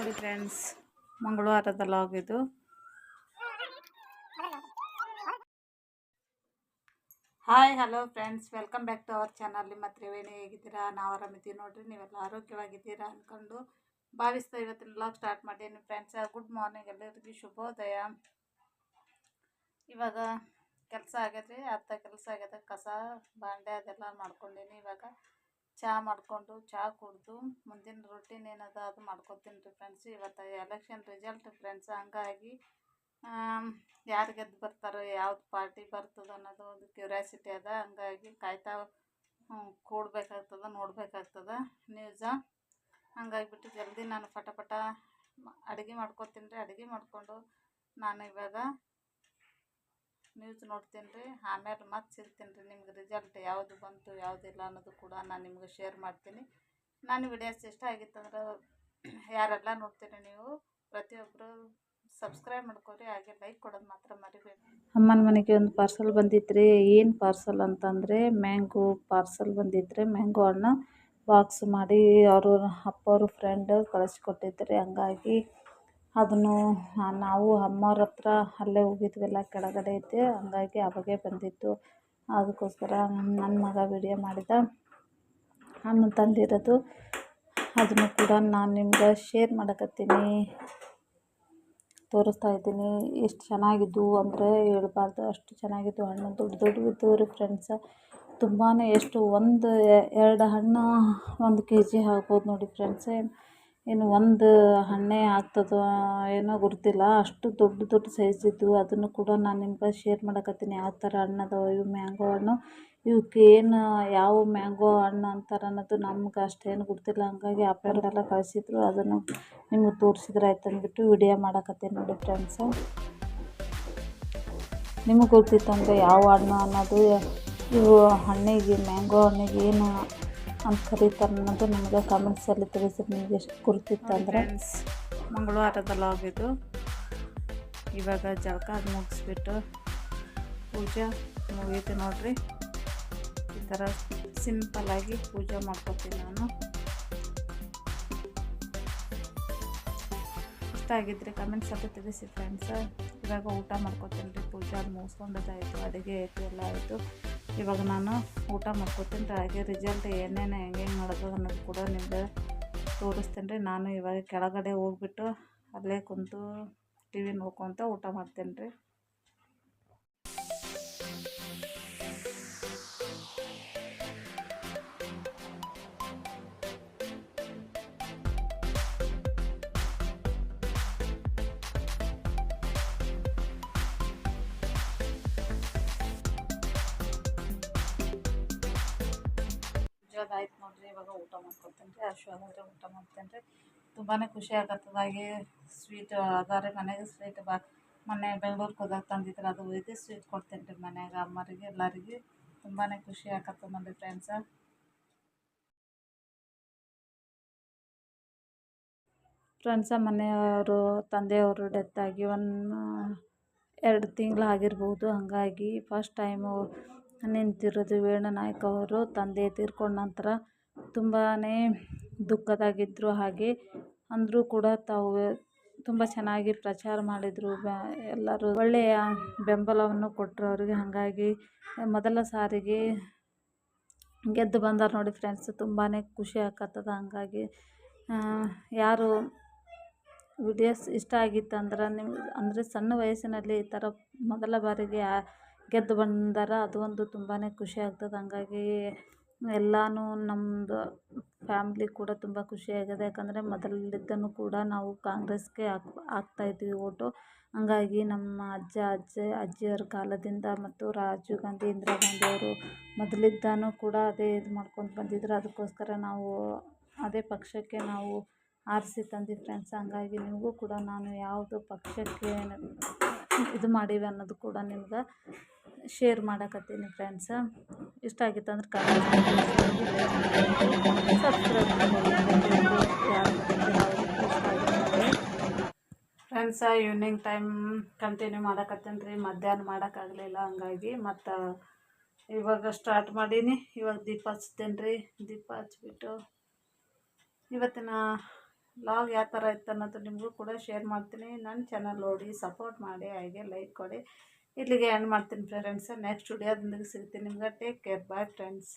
ನೋಡಿ ಫ್ರೆಂಡ್ಸ್, ಮಂಗಳವಾರದ ಲಾಗ್ ಇದು. Hi hello friends, welcome back to our channel. ನಿಮ್ಮ ತ್ರಿವೇಣಿ ಹೇಗಿದ್ದೀರಾ? ನಾವು ಆರಾಮಿದ್ದೀವಿ ನೋಡ್ರಿ. ನೀವೆಲ್ಲ ಆರೋಗ್ಯವಾಗಿದ್ದೀರಾ ಅಂದ್ಕೊಂಡು ಭಾವಿಸ್ತಾ ಇವತ್ತಿನ ಲಾಗ್ ಸ್ಟಾರ್ಟ್ ಮಾಡೀನಿ ಫ್ರೆಂಡ್ಸ್. ಗುಡ್ ಮಾರ್ನಿಂಗ್, ಎಲ್ಲರಿಗೂ ಶುಭೋದಯ. ಇವಾಗ ಕೆಲಸ ಆಗೈತ್ರಿ, ಅರ್ಧ ಕೆಲಸ ಆಗೈತೆ. ಕಸ ಬಾಂಡೆ ಅದೆಲ್ಲ ಮಾಡ್ಕೊಂಡೀನಿ. ಇವಾಗ ಚಹಾ ಮಾಡಿಕೊಂಡು ಚಹಾ ಕುಡಿದು ಮುಂದಿನ ರೂಟೀನ್ ಏನದ ಅದು ಮಾಡ್ಕೊತೀನಿ ರೀ ಫ್ರೆಂಡ್ಸ್. ಇವತ್ತು ಎಲೆಕ್ಷನ್ ರಿಸಲ್ಟ್ ಫ್ರೆಂಡ್ಸ್, ಹಂಗಾಗಿ ಯಾರು ಗೆದ್ದು ಬರ್ತಾರೋ, ಯಾವ್ದು ಪಾರ್ಟಿ ಬರ್ತದೆ ಅನ್ನೋದು ಒಂದು ಕ್ಯೂರಿಯಾಸಿಟಿ ಅದ. ಹಂಗಾಗಿ ಕಾಯ್ತಾ ಕೂಡಬೇಕಾಗ್ತದೆ, ನೋಡಬೇಕಾಗ್ತದೆ ನ್ಯೂಸ. ಹಂಗಾಗಿಬಿಟ್ಟು ಜಲ್ದಿ ನಾನು ಪಟ ಅಡುಗೆ ಮಾಡ್ಕೊತೀನಿ ರೀ. ಅಡುಗೆ ಮಾಡಿಕೊಂಡು ನಾನು ಇವಾಗ ನ್ಯೂಸ್ ನೋಡ್ತೀನಿ ರೀ. ಆಮೇಲೆ ಮತ್ತೆ ಸಿಗ್ತೀನಿ ರೀ ನಿಮ್ಗೆ. ರಿಸಲ್ಟ್ ಯಾವುದು ಬಂತು ಯಾವುದಿಲ್ಲ ಅನ್ನೋದು ಕೂಡ ನಾನು ನಿಮ್ಗೆ ಶೇರ್ ಮಾಡ್ತೀನಿ. ನಾನು ವಿಡಿಯೋಸ್ ಇಷ್ಟ ಆಗಿತ್ತಂದ್ರೆ ಯಾರೆಲ್ಲ ನೋಡ್ತೀರಿ ನೀವು ಪ್ರತಿಯೊಬ್ಬರು ಸಬ್ಸ್ಕ್ರೈಬ್ ಮಾಡ್ಕೊರಿ, ಹಾಗೆ ಲೈಕ್ ಕೊಡೋದು ಮಾತ್ರ ಮರಿಬೇಡಿ. ಅಮ್ಮನ ಮನೆಗೆ ಒಂದು ಪಾರ್ಸಲ್ ಬಂದಿತ್ತು. ಏನು ಪಾರ್ಸಲ್ ಅಂತಂದರೆ ಮ್ಯಾಂಗೋ ಪಾರ್ಸಲ್ ಬಂದಿತ್ತು. ಮ್ಯಾಂಗೋ ಹಣ್ಣು ಬಾಕ್ಸ್ ಮಾಡಿ ಅವರು ಅಪ್ಪವ್ರ ಫ್ರೆಂಡ್ ಕಳಿಸ್ಕೊಟ್ಟಿದ್ರಿ. ಹಂಗಾಗಿ ಅದನ್ನು ನಾವು ಅಮ್ಮವ್ರ ಹತ್ರ ಅಲ್ಲೇ ಹೋಗಿದ್ವಲ್ಲ, ಕೆಳಗಡೆ ಐತೆ, ಹಂಗಾಗಿ ಅವಾಗೇ ಬಂದಿತ್ತು. ಅದಕ್ಕೋಸ್ಕರ ನನ್ನ ಮಗ ವಿಡಿಯೋ ಮಾಡಿದ. ಹಣ್ಣು ತಂದಿರೋದು ಅದನ್ನು ಕೂಡ ನಾನು ನಿಮ್ಗೆ ಶೇರ್ ಮಾಡಕತ್ತೀನಿ, ತೋರಿಸ್ತಾ ಇದ್ದೀನಿ. ಎಷ್ಟು ಚೆನ್ನಾಗಿದ್ದು ಅಂದರೆ ಹೇಳ್ಬಾರ್ದು, ಅಷ್ಟು ಚೆನ್ನಾಗಿದ್ದು. ಹಣ್ಣು ದೊಡ್ಡ ಇದ್ದವು ರೀ ಫ್ರೆಂಡ್ಸ. ತುಂಬಾ ಎಷ್ಟು ಒಂದು ಎರಡು ಹಣ್ಣು 1 kg ಆಗ್ಬೋದು ನೋಡಿ ಫ್ರೆಂಡ್ಸ್. ಇನ್ನು ಒಂದು ಹಣ್ಣೇ ಆಗ್ತದೋ ಏನೋ ಗೊತ್ತಿಲ್ಲ, ಅಷ್ಟು ದೊಡ್ಡ ಸೈಜ್ ಇದ್ದವು. ಅದನ್ನು ಕೂಡ ನಾನು ನಿಮ್ಗೆ ಶೇರ್ ಮಾಡಕತ್ತೀನಿ. ಯಾವ ಥರ ಹಣ್ಣದವ ಇವು ಮ್ಯಾಂಗೋ ಹಣ್ಣು. ಇವಕ್ಕೆ ಏನು ಯಾವ ಮ್ಯಾಂಗೋ ಹಣ್ಣು ಅಂತಾರೆ ಅನ್ನೋದು ನಮ್ಗೆ ಅಷ್ಟೇನು ಗೊತ್ತಿಲ್ಲ. ಹಂಗಾಗಿ ಅಪ್ಪೆಲ್ಲ ಕಳಿಸಿದ್ರು, ಅದನ್ನು ನಿಮ್ಗೆ ತೋರಿಸಿದ್ರೆ ಆಯ್ತು ಅಂದ್ಬಿಟ್ಟು ವಿಡಿಯೋ ಮಾಡಕತ್ತೀನಿ ನೋಡಿ ಫ್ರೆಂಡ್ಸ. ನಿಮಗೆ ಗೊತ್ತಿತ್ತಂದರೆ ಯಾವ ಹಣ್ಣು ಅನ್ನೋದು, ಇವು ಹಣ್ಣಿಗೆ ಮ್ಯಾಂಗೋ ಹಣ್ಣಿಗೆ ಏನು ಅಂತ ಕರೀತಾರೆ ಅನ್ನೋದು ನಿಮಗೆ ಕಮೆಂಟ್ಸಲ್ಲಿ ತಿಳಿಸಿದ್ರೆ ನಿಮಗೆ ಎಷ್ಟು ಗುರ್ತಿತ್ತಂದರೆ. ಮಂಗಳವಾರದ ಲಾಗ್ ಇದು. ಇವಾಗ ಜಳಕ ಅದು ಮುಗಿಸ್ಬಿಟ್ಟು ಪೂಜೆ ಮುಗೀತು ನೋಡ್ರಿ. ಈ ಥರ ಸಿಂಪಲ್ಲಾಗಿ ಪೂಜೆ ಮಾಡ್ಕೊತೀನಿ ನಾನು. ಇಷ್ಟ ಆಗಿದ್ರೆ ಕಮೆಂಟ್ಸಲ್ಲಿ ತಿಳಿಸಿ ಫ್ರೆಂಡ್ಸ. ಇವಾಗ ಊಟ ಮಾಡ್ಕೊತೀನಿ ರೀ. ಪೂಜೆ ಅದು ಮುಗಿಸ್ಕೊಂಡದಾಯಿತು, ಅಡುಗೆ ಆಯಿತು, ಎಲ್ಲ ಆಯಿತು. ಇವಾಗ ನಾನು ಊಟ ಮಾಡ್ಕೊತೀನಿ ರೀ. ಹಾಗೆ ರಿಸಲ್ಟ್ ಏನೇನು ಹೆಂಗೆ ಮಾಡೋದು ಅನ್ನೋದು ಕೂಡ ನಿಮ್ಗೆ ತೋರಿಸ್ತೀನಿ ರೀ. ನಾನು ಇವಾಗ ಕೆಳಗಡೆ ಹೋಗ್ಬಿಟ್ಟು ಅಲ್ಲೇ ಕುಂತು TV ನೋಡ್ಕೊತ ಊಟ ಮಾಡ್ತೀನಿ ರೀ. ಆಯ್ತು ನೋಡ್ರಿ. ಇವಾಗ ಊಟ ಮಾಡ್ಕೊತೀನಿ ರೀ. ಅಶ್ವಾದ್ರೆ ಊಟ ಮಾಡ್ತೀನಿ ರೀ. ತುಂಬಾ ಖುಷಿ ಆಗತ್ತದ. ಹಾಗೆ ಸ್ವೀಟ್ ಅದಾರೆ ಮನೆಗೆ. ಸ್ವೀಟ್ ಮೊನ್ನೆ ಬೆಂಗ್ಳೂರಿಗೆ ಹೋದಾಗ ತಂದಿದ್ರೆ, ಅದು ಇದು ಸ್ವೀಟ್ ಕೊಡ್ತೀನಿ ರೀ ಮನ್ಯಾಗ ಅಮ್ಮರಿಗೆ ಎಲ್ಲರಿಗೆ. ತುಂಬಾ ಖುಷಿ ಆಗತ್ತದ ನೋಡಿ ಫ್ರೆಂಡ್ಸ. ಮನೆಯವರು ತಂದೆಯವರು ಡೆತ್ ಆಗಿ 2 ತಿಂಗಳು ಆಗಿರ್ಬೋದು. ಹಾಗಾಗಿ ಫಸ್ಟ್ ಟೈಮು ನಿಂತಿರೋದು. ವೇಣು ನಾಯಕ್ ಅವರು ತಂದೆ ತೀರ್ಕೊಂಡ ನಂತರ ತುಂಬಾ ದುಃಖದಾಗಿದ್ದರು. ಹಾಗೆ ಅಂದರೂ ಕೂಡ ತಾವು ತುಂಬ ಚೆನ್ನಾಗಿ ಪ್ರಚಾರ ಮಾಡಿದರು. ಎಲ್ಲರೂ ಒಳ್ಳೆಯ ಬೆಂಬಲವನ್ನು ಕೊಟ್ಟರು ಅವರಿಗೆ. ಹಾಗಾಗಿ ಮೊದಲ ಸಾರಿಗೆ ಗೆದ್ದು ಬಂದಾರ ನೋಡಿ ಫ್ರೆಂಡ್ಸ್. ತುಂಬಾ ಖುಷಿ ಆಗತ್ತದ. ಹಾಗಾಗಿ ಯಾರು ವಿಡಿಯೋಸ್ ಇಷ್ಟ ಆಗಿತ್ತು ಅಂದ್ರೆ ನಿಮ್ಗೆ, ಅಂದರೆ ಸಣ್ಣ ವಯಸ್ಸಿನಲ್ಲಿ ಈ ಥರ ಮೊದಲ ಬಾರಿಗೆ ಗೆದ್ದು ಬಂದಾರ, ಅದು ಒಂದು ತುಂಬಾ ಖುಷಿ ಆಗ್ತದೆ. ಹಂಗಾಗಿ ಎಲ್ಲನೂ ನಮ್ಮದು ಫ್ಯಾಮ್ಲಿ ಕೂಡ ತುಂಬ ಖುಷಿಯಾಗಿದೆ. ಯಾಕಂದರೆ ಮೊದಲಿದ್ದನು ಕೂಡ ನಾವು ಕಾಂಗ್ರೆಸ್ಗೆ ಹಾಕ್ತಾಯಿದ್ವಿ ಓಟು. ಹಂಗಾಗಿ ನಮ್ಮ ಅಜ್ಜಿಯವ್ರ ಕಾಲದಿಂದ ಮತ್ತು ರಾಜೀವ್ ಗಾಂಧಿ, ಇಂದಿರಾ ಗಾಂಧಿ ಅವರು ಮೊದಲಿದ್ದನೂ ಕೂಡ ಅದೇ ಇದು ಮಾಡ್ಕೊಂಡು ಬಂದಿದ್ರು. ಅದಕ್ಕೋಸ್ಕರ ನಾವು ಅದೇ ಪಕ್ಷಕ್ಕೆ ನಾವು ಆರಿಸಿ ತಂದು ಫ್ರೆಂಡ್ಸ್. ಹಂಗಾಗಿ ನಿಮಗೂ ಕೂಡ ನಾನು ಯಾವುದು ಪಕ್ಷಕ್ಕೆ ಇದು ಮಾಡೀವಿ ಅನ್ನೋದು ಕೂಡ ನಿಮ್ಗೆ ಶೇರ್ ಮಾಡಕತ್ತೀನಿ ಫ್ರೆಂಡ್ಸ. ಇಷ್ಟ ಆಗಿತ್ತು ಅಂದ್ರೆ subscribe friends. Evening time continue ಮಾಡಕತ್ತೀನಿ ರೀ. ಮಧ್ಯಾಹ್ನ ಮಾಡೋಕ್ಕಾಗಲಿಲ್ಲ, ಹಂಗಾಗಿ ಮತ್ತು ಇವಾಗ ಸ್ಟಾರ್ಟ್ ಮಾಡೀನಿ. ಇವಾಗ ದೀಪ ಹಚ್ತೇನೆ ರೀ. ದೀಪ ಹಚ್ಬಿಟ್ಟು ಇವತ್ತಿನ ಲಾಗ್ ಯಾವ ಥರ ಇತ್ತು ಅನ್ನೋದು ನಿಮಗೂ ಕೂಡ ಶೇರ್ ಮಾಡ್ತೀನಿ. ನನ್ನ ಚಾನಲ್ ನೋಡಿ ಸಪೋರ್ಟ್ ಮಾಡಿ, ಹಾಗೆ ಲೈಕ್ ಕೊಡಿ. ಇಲ್ಲಿಗೆ ಎಂಡ್ ಮಾಡ್ತೀನಿ ಫ್ರೆಂಡ್ಸ್. ನೆಕ್ಸ್ಟ್ ವಿಡಿಯೋದೊಂದಿಗೆ ಸಿಗ್ತೀನಿ ನಿಮ್ಗೆ. Take care, bye friends.